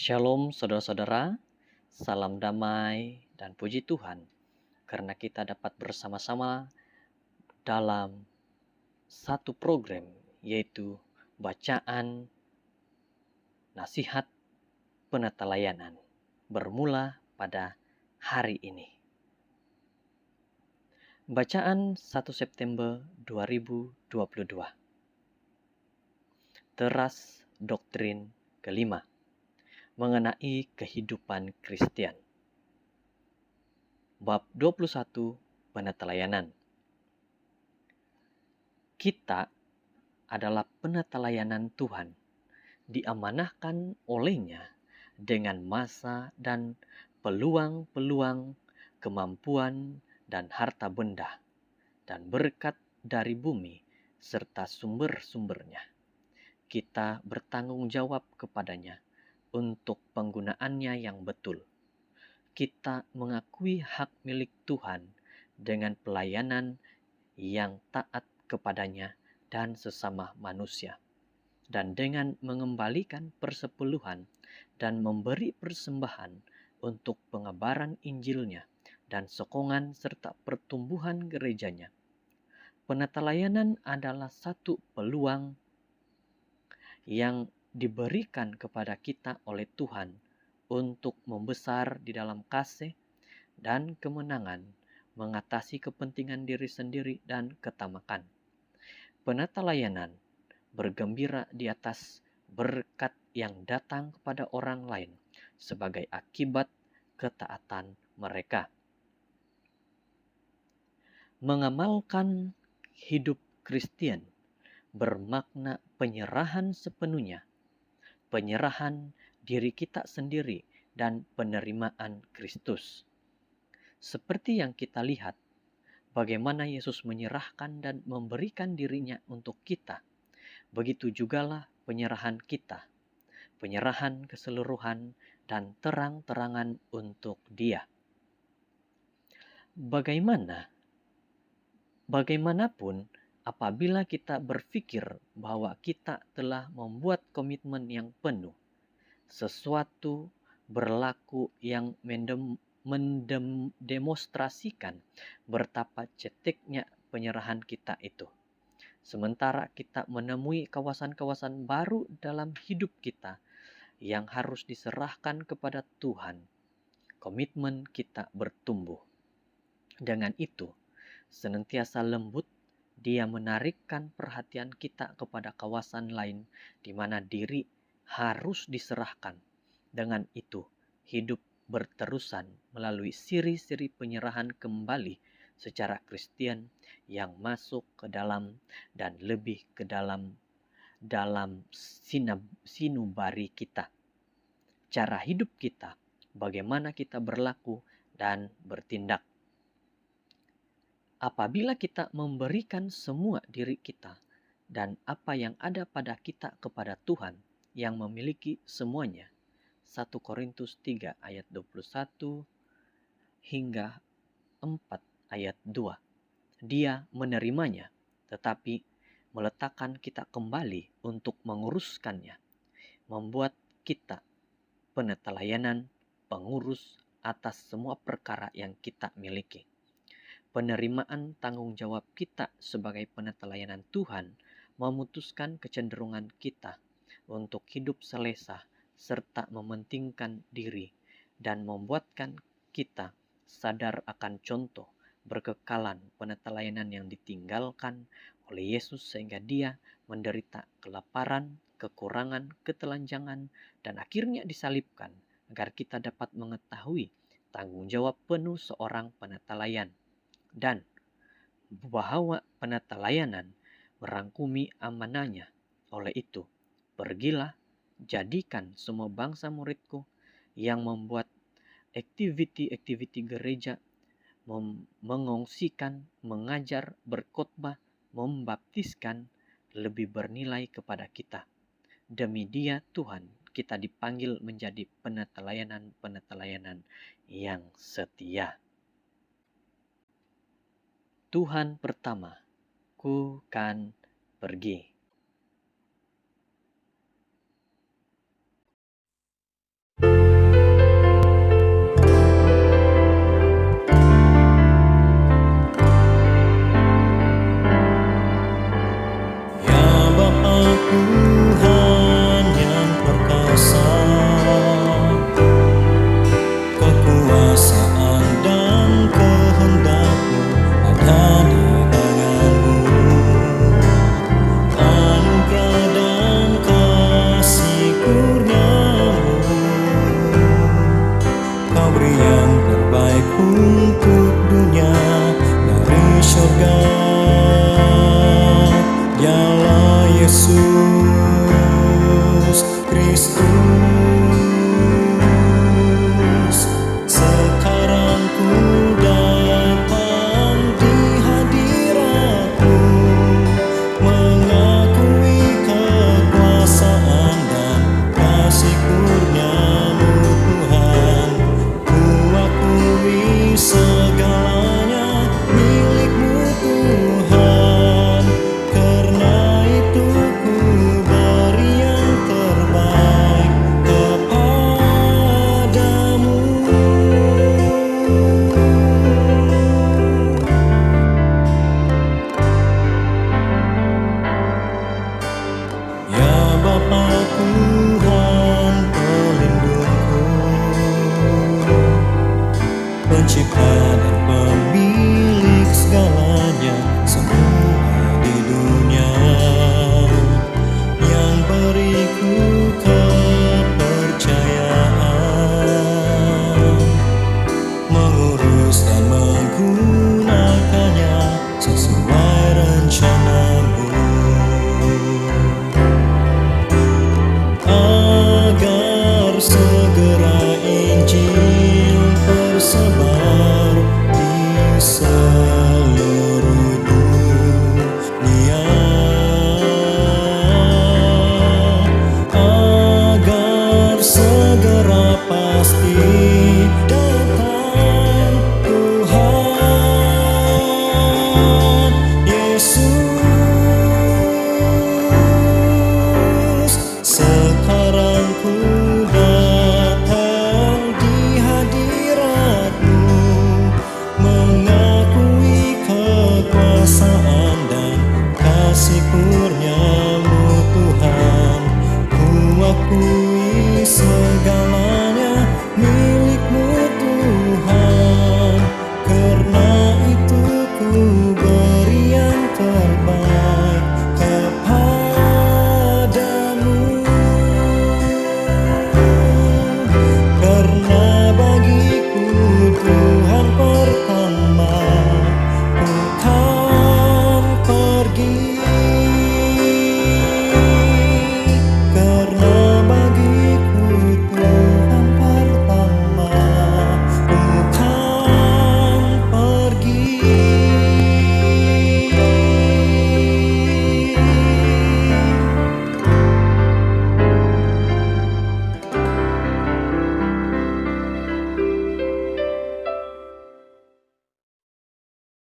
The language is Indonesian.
Shalom saudara-saudara, salam damai dan puji Tuhan karena kita dapat bersama-sama dalam satu program yaitu bacaan nasihat penata layanan bermula pada hari ini. Bacaan 1 September 2022. Teras doktrin kelima mengenai kehidupan Kristen. Bab 21 penata layanan. Kita adalah penata layanan Tuhan, diamanahkan olehnya dengan masa dan peluang-peluang, kemampuan dan harta benda, dan berkat dari bumi serta sumber-sumbernya. Kita bertanggung jawab kepadanya untuk penggunaannya yang betul. Kita mengakui hak milik Tuhan dengan pelayanan yang taat kepadanya dan sesama manusia, dan dengan mengembalikan persepuluhan dan memberi persembahan untuk pengabaran Injilnya dan sokongan serta pertumbuhan gerejanya. Penata layanan adalah satu peluang yang diberikan kepada kita oleh Tuhan untuk membesar di dalam kasih dan kemenangan, mengatasi kepentingan diri sendiri dan ketamakan. Penata layanan bergembira di atas berkat yang datang kepada orang lain sebagai akibat ketaatan mereka. Mengamalkan hidup Kristen bermakna penyerahan sepenuhnya, penyerahan diri kita sendiri dan penerimaan Kristus. Seperti yang kita lihat, bagaimana Yesus menyerahkan dan memberikan dirinya untuk kita, begitu jugalah penyerahan kita, penyerahan keseluruhan dan terang-terangan untuk Dia. Bagaimanapun, apabila kita berpikir bahwa kita telah membuat komitmen yang penuh, sesuatu berlaku yang mendemonstrasikan betapa ceteknya penyerahan kita itu. Sementara kita menemui kawasan-kawasan baru dalam hidup kita yang harus diserahkan kepada Tuhan, komitmen kita bertumbuh. Dengan itu, senantiasa lembut Dia menarikkan perhatian kita kepada kawasan lain di mana diri harus diserahkan. Dengan itu, hidup berterusan melalui siri-siri penyerahan kembali secara Kristen yang masuk ke dalam dan lebih ke dalam sinubari kita. Cara hidup kita, bagaimana kita berlaku dan bertindak. Apabila kita memberikan semua diri kita dan apa yang ada pada kita kepada Tuhan yang memiliki semuanya. 1 Korintus 3 ayat 21 hingga 4 ayat 2. Dia menerimanya, tetapi meletakkan kita kembali untuk menguruskannya, membuat kita penata layanan, pengurus atas semua perkara yang kita miliki. Penerimaan tanggung jawab kita sebagai penata layanan Tuhan memutuskan kecenderungan kita untuk hidup selesa serta mementingkan diri dan membuatkan kita sadar akan contoh berkekalan penata layanan yang ditinggalkan oleh Yesus sehingga Dia menderita kelaparan, kekurangan, ketelanjangan, dan akhirnya disalibkan agar kita dapat mengetahui tanggung jawab penuh seorang penata layan. Dan bahwa penata layanan merangkumi amanahnya. Oleh itu, pergilah, jadikan semua bangsa muridku yang membuat aktiviti-aktiviti gereja, mengongsikan, mengajar, berkhotbah, membaptiskan, lebih bernilai kepada kita. Demi Dia Tuhan, kita dipanggil menjadi penata layanan yang setia. Tuhan pertama, ku kan pergi.